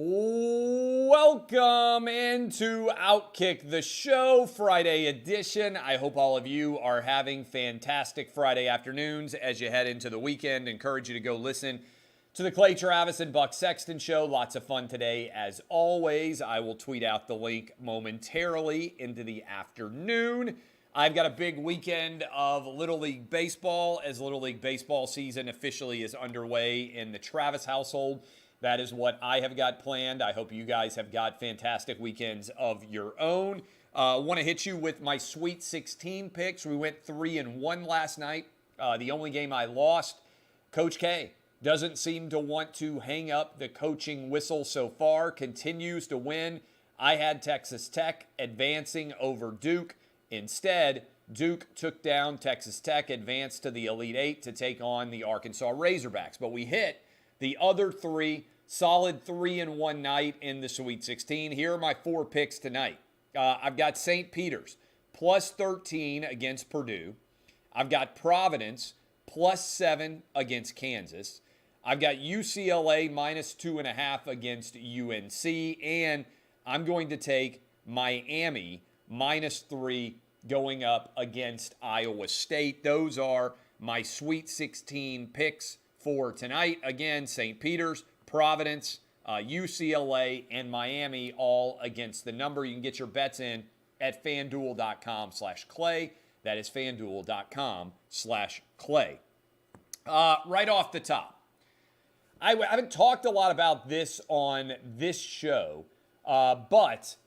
Welcome into Outkick the Show, Friday edition. I hope all of you are having fantastic Friday afternoons as you head into the weekend. Encourage you to go listen to the Clay Travis and Buck Sexton Show. Lots of fun today, as always. I will tweet out the link momentarily into the afternoon. I've got a big weekend of Little League Baseball as Little League Baseball season officially is underway in the Travis household. That is what I have got planned. I hope you guys have got fantastic weekends of your own. Want to hit you with my Sweet 16 picks. We went 3-1 last night. The only game I lost, Coach K doesn't seem to want to hang up the coaching whistle so far. Continues to win. I had Texas Tech advancing over Duke. Instead, Duke took down Texas Tech, advanced to the Elite Eight to take on the Arkansas Razorbacks. But we hit the other three, solid 3-1 night in the Sweet 16. Here are my four picks tonight. I've got St. Peter's plus 13 against Purdue. I've got Providence plus 7 against Kansas. I've got UCLA minus 2.5 against UNC. And I'm going to take Miami minus 3 going up against Iowa State. Those are my Sweet 16 picks for tonight. Again, St. Peter's, Providence, UCLA, and Miami all against the number. You can get your bets in at fanduel.com/clay. That is fanduel.com/clay. Right off the top, I haven't talked a lot about this on this show, but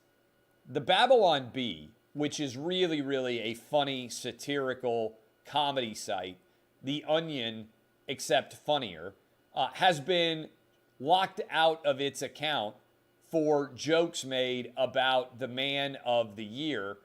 the Babylon Bee, which is really, really a funny, satirical comedy site, The Onion, except funnier, has been locked out of its account for jokes made about the man of the year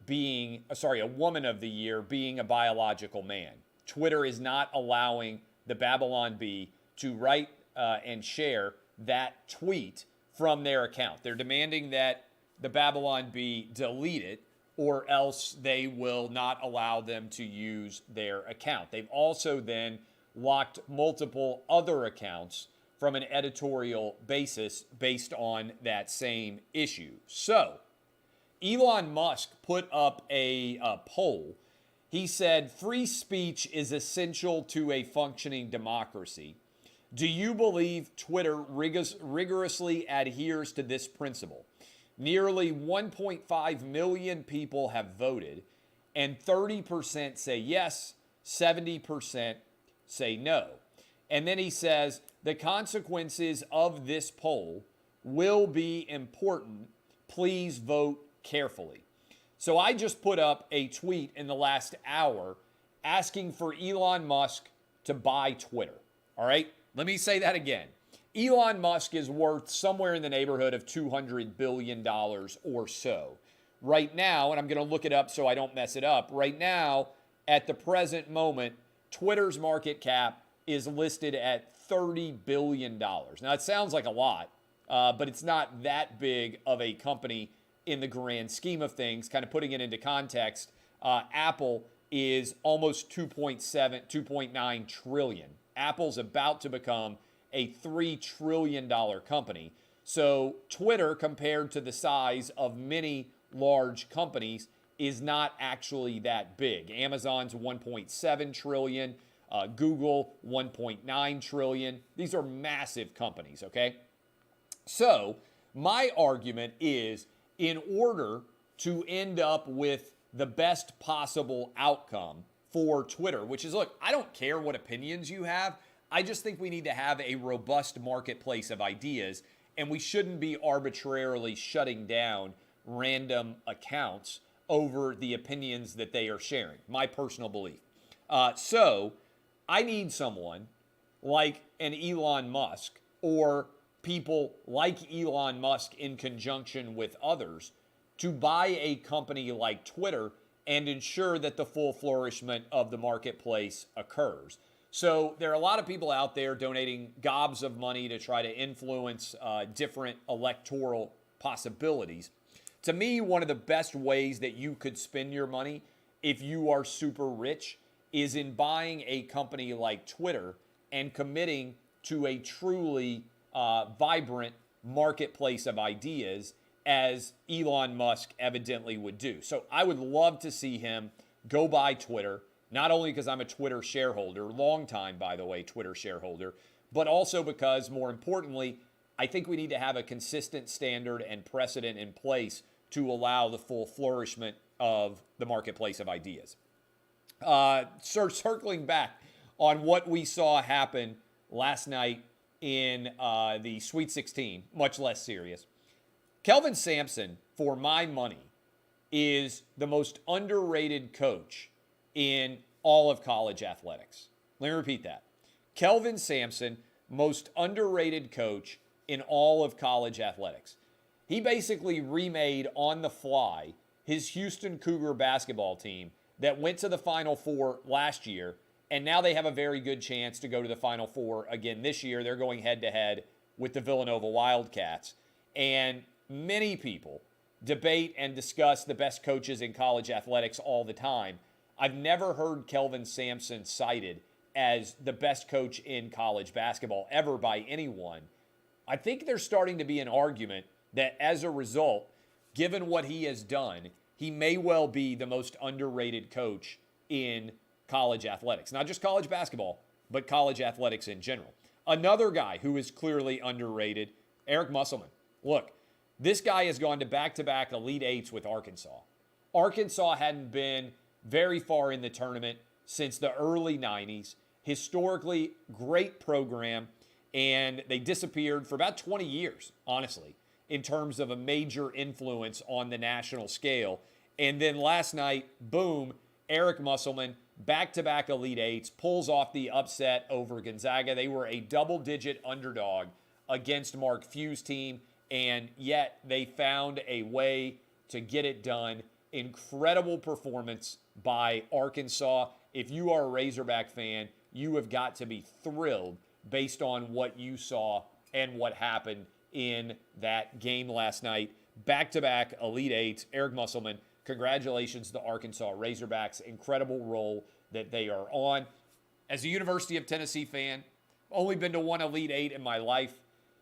being, a woman of the year being a biological man. Twitter is not allowing the Babylon Bee to write and share that tweet from their account. They're demanding that the Babylon Bee delete it, or else they will not allow them to use their account. They've also then locked multiple other accounts from an editorial basis based on that same issue. So, Elon Musk put up a poll. He said, free speech is essential to a functioning democracy. Do you believe Twitter rigorously adheres to this principle? Nearly 1.5 million people have voted, and 30% say yes, 70% say no. And then he says, the consequences of this poll will be important. Please vote carefully. So I just put up a tweet in the last hour asking for Elon Musk to buy Twitter. All right, let me say that again. Elon Musk is worth somewhere in the neighborhood of $200 billion or so. Right now, and I'm going to look it up so I don't mess it up, right now, at the present moment, Twitter's market cap is listed at $30 billion. Now, it sounds like a lot, but it's not that big of a company in the grand scheme of things. Kind of putting it into context, Apple is almost 2.9 trillion. Apple's about to become a $3 trillion company. So Twitter, compared to the size of many large companies, is not actually that big. Amazon's 1.7 trillion, Google 1.9 trillion. These are massive companies, okay? So my argument is, in order to end up with the best possible outcome for Twitter, which is, look, I don't care what opinions you have. I just think we need to have a robust marketplace of ideas, and we shouldn't be arbitrarily shutting down random accounts over the opinions that they are sharing. My personal belief. So I need someone like an Elon Musk, or people like Elon Musk in conjunction with others, to buy a company like Twitter and ensure that the full flourishment of the marketplace occurs. So there are a lot of people out there donating gobs of money to try to influence different electoral possibilities. To me, one of the best ways that you could spend your money if you are super rich is in buying a company like Twitter and committing to a truly vibrant marketplace of ideas as Elon Musk evidently would do. So I would love to see him go buy Twitter, not only because I'm a Twitter shareholder, long time, by the way, Twitter shareholder, but also because, more importantly, I think we need to have a consistent standard and precedent in place to allow the full flourishment of the marketplace of ideas. Circling back on what we saw happen last night in the Sweet 16, much less serious. Kelvin Sampson, for my money, is the most underrated coach in all of college athletics. Let me repeat that. Kelvin Sampson, most underrated coach in all of college athletics. He basically remade on the fly his Houston Cougar basketball team that went to the Final Four last year, and now they have a very good chance to go to the Final Four again this year. They're going head-to-head with the Villanova Wildcats. And many people debate and discuss the best coaches in college athletics all the time. I've never heard Kelvin Sampson cited as the best coach in college basketball ever by anyone. I think there's starting to be an argument that as a result, given what he has done, he may well be the most underrated coach in college athletics. Not just college basketball, but college athletics in general. Another guy who is clearly underrated, Eric Musselman. Look, this guy has gone to back-to-back Elite Eights with Arkansas. Arkansas hadn't been very far in the tournament since the early 90s. Historically, great program, and they disappeared for about 20 years, honestly, in terms of a major influence on the national scale. And then last night, boom, Eric Musselman, back-to-back Elite Eights, pulls off the upset over Gonzaga. They were a double-digit underdog against Mark Few's team, and yet they found a way to get it done. Incredible performance by Arkansas. If you are a Razorback fan, you have got to be thrilled based on what you saw and what happened in that game last night. Back-to-back Elite Eights, Eric Musselman, congratulations to Arkansas Razorbacks. Incredible role that they are on. As a University of Tennessee fan, only been to one Elite Eight in my life.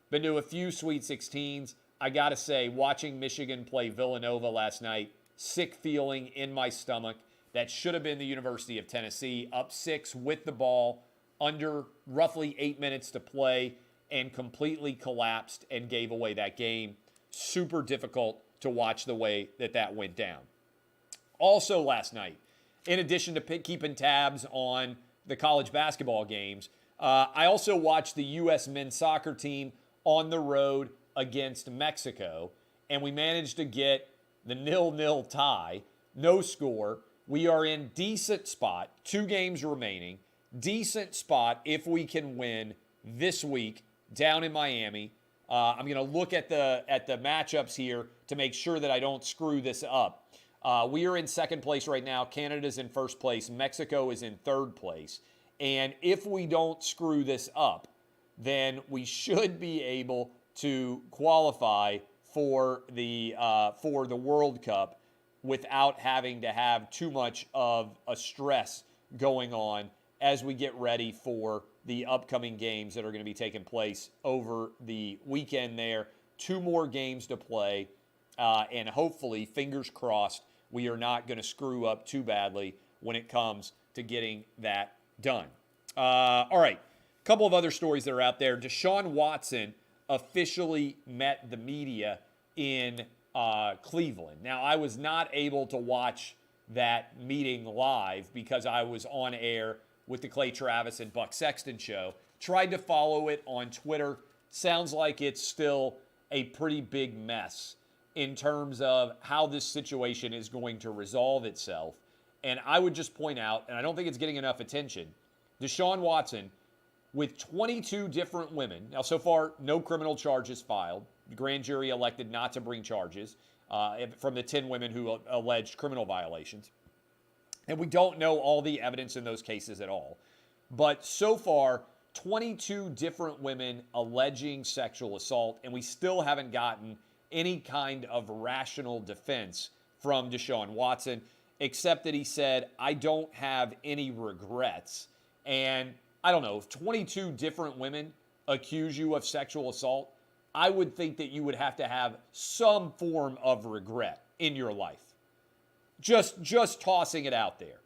Been to a few Sweet 16s. I got to say, watching Michigan play Villanova last night, sick feeling in my stomach. That should have been the University of Tennessee, up 6 with the ball, under roughly 8 minutes to play, and completely collapsed and gave away that game. Super difficult to watch the way that that went down. Also last night, in addition to keeping tabs on the college basketball games, I also watched the U.S. men's soccer team on the road against Mexico, and we managed to get the 0-0 tie, no score. We are in decent spot, 2 games remaining, decent spot if we can win this week down in Miami. I'm going to look at the matchups here to make sure that I don't screw this up. We are in second place right now. Canada's in first place. Mexico is in third place. And if we don't screw this up, then we should be able to qualify for the World Cup without having to have too much of a stress going on as we get ready for the upcoming games that are going to be taking place over the weekend there. 2 more games to play, and hopefully, fingers crossed, we are not going to screw up too badly when it comes to getting that done. All right, a couple of other stories that are out there. Deshaun Watson officially met the media in Cleveland. Now, I was not able to watch that meeting live because I was on air with the Clay Travis and Buck Sexton show. Tried to follow it on Twitter. Sounds like it's still a pretty big mess in terms of how this situation is going to resolve itself. And I would just point out, and I don't think it's getting enough attention, Deshaun Watson, with 22 different women. Now, so far, no criminal charges filed. The grand jury elected not to bring charges from the 10 women who alleged criminal violations. And we don't know all the evidence in those cases at all. But so far, 22 different women alleging sexual assault, and we still haven't gotten any kind of rational defense from Deshaun Watson, except that he said, I don't have any regrets. And I don't know, if 22 different women accuse you of sexual assault, I would think that you would have to have some form of regret in your life. Just tossing it out there.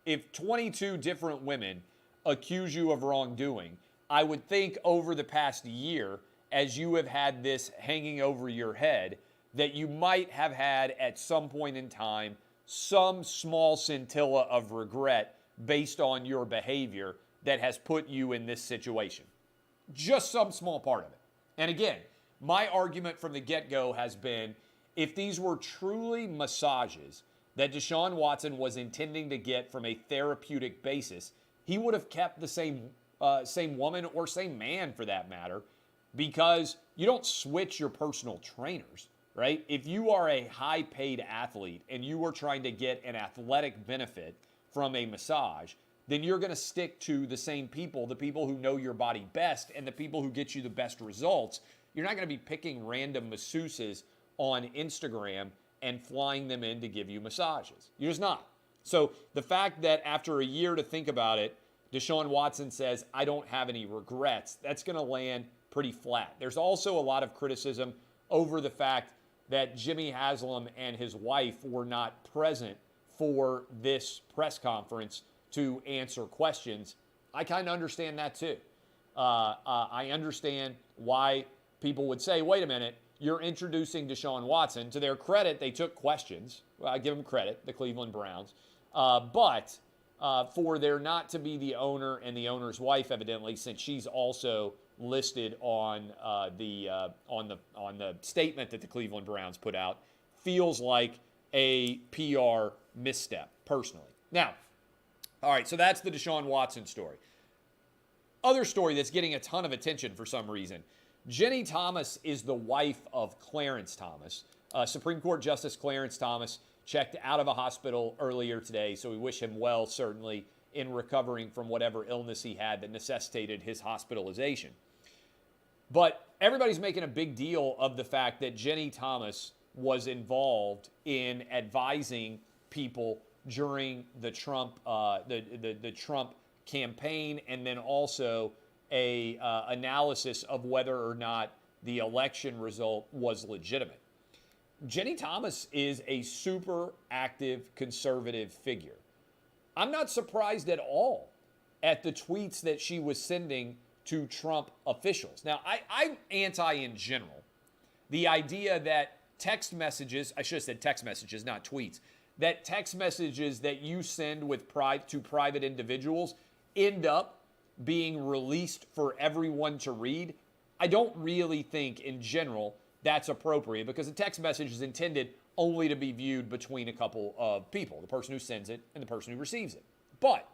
If 22 different women accuse you of wrongdoing, I would think over the past year, as you have had this hanging over your head, that you might have had at some point in time some small scintilla of regret based on your behavior that has put you in this situation. Just some small part of it. And again, my argument from the get-go has been, if these were truly massages that Deshaun Watson was intending to get from a therapeutic basis, he would have kept the same woman or same man for that matter, because you don't switch your personal trainers, right? If you are a high-paid athlete and you are trying to get an athletic benefit from a massage, then you're going to stick to the same people, the people who know your body best and the people who get you the best results. You're not going to be picking random masseuses on Instagram and flying them in to give you massages. You're just not. So the fact that after a year to think about it, Deshaun Watson says, I don't have any regrets, that's going to land pretty flat. There's also a lot of criticism over the fact that Jimmy Haslam and his wife were not present for this press conference to answer questions. I kind of understand that too. I understand why people would say, wait a minute, you're introducing Deshaun Watson. To their credit, they took questions. Well, I give them credit, the Cleveland Browns. But for there not to be the owner and the owner's wife, evidently, since she's also listed on the statement that the Cleveland Browns put out, feels like a PR misstep, personally. Now, all right, so that's the Deshaun Watson story. Other story that's getting a ton of attention for some reason. Ginni Thomas is the wife of Clarence Thomas. Supreme Court Justice Clarence Thomas checked out of a hospital earlier today, so we wish him well, certainly, in recovering from whatever illness he had that necessitated his hospitalization. But everybody's making a big deal of the fact that Ginni Thomas was involved in advising people during the Trump the Trump campaign, and then also a analysis of whether or not the election result was legitimate. Ginni Thomas is a super active conservative figure. I'm not surprised at all at the tweets that she was sending to Trump officials. Now, I'm anti in general. The idea that text messages, I should have said text messages, not tweets, that text messages that you send to private individuals end up being released for everyone to read. I don't really think in general that's appropriate, because a text message is intended only to be viewed between a couple of people, the person who sends it and the person who receives it. But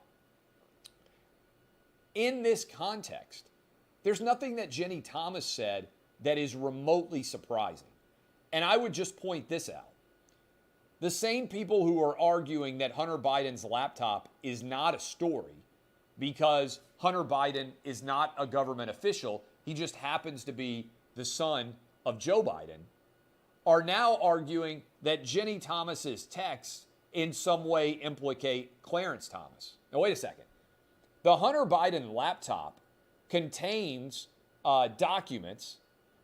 in this context, there's nothing that Ginni Thomas said that is remotely surprising. And I would just point this out. The same people who are arguing that Hunter Biden's laptop is not a story because Hunter Biden is not a government official, he just happens to be the son of Joe Biden, are now arguing that Ginni Thomas's texts in some way implicate Clarence Thomas. Now, wait a second. The Hunter Biden laptop contains documents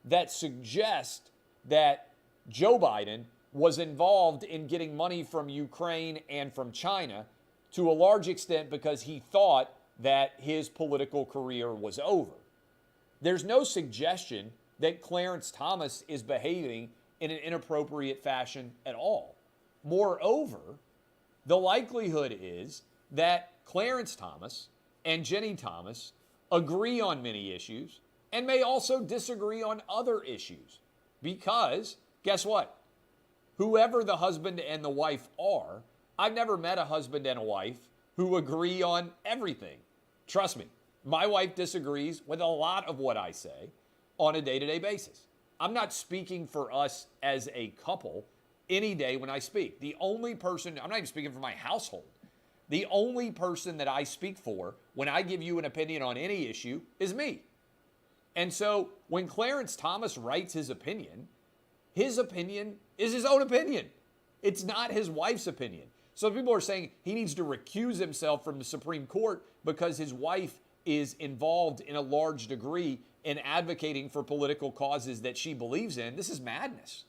that suggest that Joe Biden was involved in getting money from Ukraine and from China to a large extent because he thought that his political career was over. There's no suggestion that Clarence Thomas is behaving in an inappropriate fashion at all. Moreover, the likelihood is that Clarence Thomas and Ginni Thomas agree on many issues and may also disagree on other issues. Because, guess what? Whoever the husband and the wife are, I've never met a husband and a wife who agree on everything. Trust me, my wife disagrees with a lot of what I say on a day-to-day basis. I'm not speaking for us as a couple any day when I speak. The only person, I'm not even speaking for my household. The only person that I speak for when I give you an opinion on any issue is me. And so when Clarence Thomas writes his opinion is his own opinion. It's not his wife's opinion. So people are saying he needs to recuse himself from the Supreme Court because his wife is involved in a large degree and advocating for political causes that she believes in, this is madness.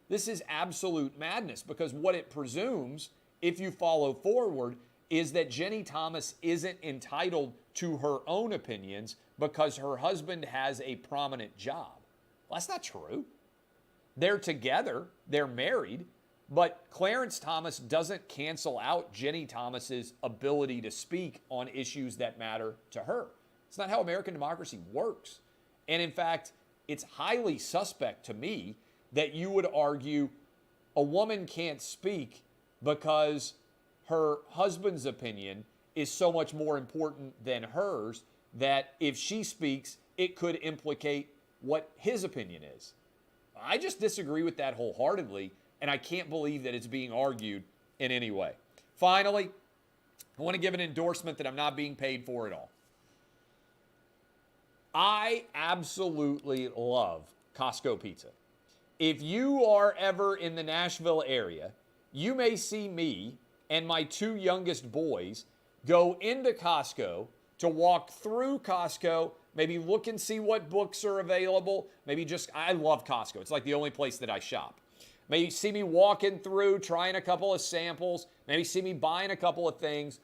This is absolute madness, because what it presumes, if you follow forward, is that Ginni Thomas isn't entitled to her own opinions because her husband has a prominent job. Well, that's not true. They're together, they're married, but Clarence Thomas doesn't cancel out Ginni Thomas's ability to speak on issues that matter to her. It's not how American democracy works. And in fact, it's highly suspect to me that you would argue a woman can't speak because her husband's opinion is so much more important than hers, that if she speaks, it could implicate what his opinion is. I just disagree with that wholeheartedly, and I can't believe that it's being argued in any way. Finally, I want to give an endorsement that I'm not being paid for at all. I absolutely love Costco pizza. If you are ever in the Nashville area, you may see me and my two youngest boys go into Costco to walk through Costco, maybe look and see what books are available. I love Costco. It's like the only place that I shop. Maybe see me walking through, trying a couple of samples, maybe see me buying a couple of things.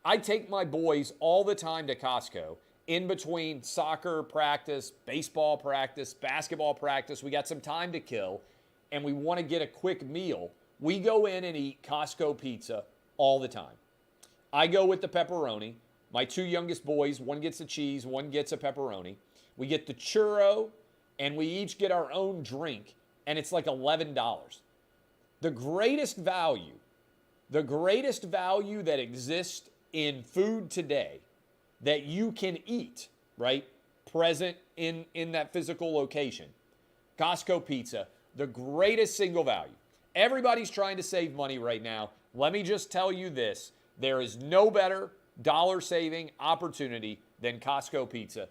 I take my boys all the time to Costco in between soccer practice, baseball practice, basketball practice. We got some time to kill, and we want to get a quick meal. We go in and eat Costco pizza all the time. I go with the pepperoni. My two youngest boys, one gets the cheese, one gets a pepperoni. We get the churro, and we each get our own drink, and it's like $11. The greatest value that exists in food today that you can eat, right, present in that physical location, Costco pizza, the greatest single value. Everybody's trying to save money right now. Let me just tell you this. There is no better dollar-saving opportunity than Costco pizza.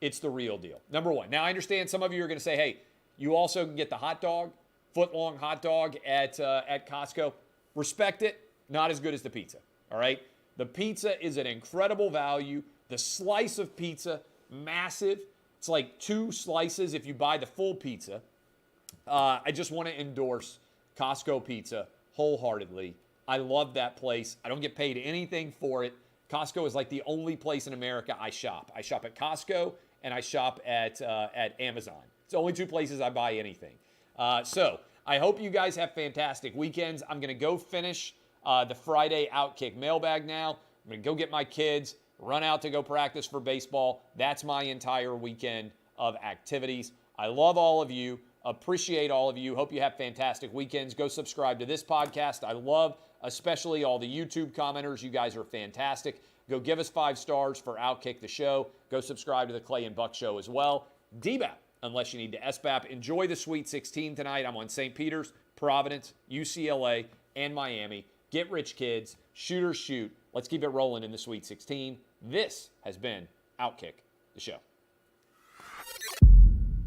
It's the real deal. Number one. Now, I understand some of you are going to say, hey, you also can get the hot dog, foot-long hot dog at Costco. Respect it. Not as good as the pizza, all right? The pizza is an incredible value. The slice of pizza, massive. It's like 2 slices if you buy the full pizza. I just want to endorse Costco pizza wholeheartedly. I love that place. I don't get paid anything for it. Costco is like the only place in America I shop. I shop at Costco and I shop at Amazon. It's the only 2 places I buy anything. So I hope you guys have fantastic weekends. I'm going to go finish the Friday Outkick mailbag now. I'm going to go get my kids, run out to go practice for baseball. That's my entire weekend of activities. I love all of you. Appreciate all of you. Hope you have fantastic weekends. Go subscribe to this podcast. I love especially all the YouTube commenters. You guys are fantastic. Go give us 5 stars for Outkick the Show. Go subscribe to the Clay and Buck Show as well. DBAP, unless you need to SBAP. Enjoy the Sweet 16 tonight. I'm on St. Peter's, Providence, UCLA, and Miami. Get rich, kids. Shooters shoot. Let's keep it rolling in the Sweet 16. This has been Outkick the Show.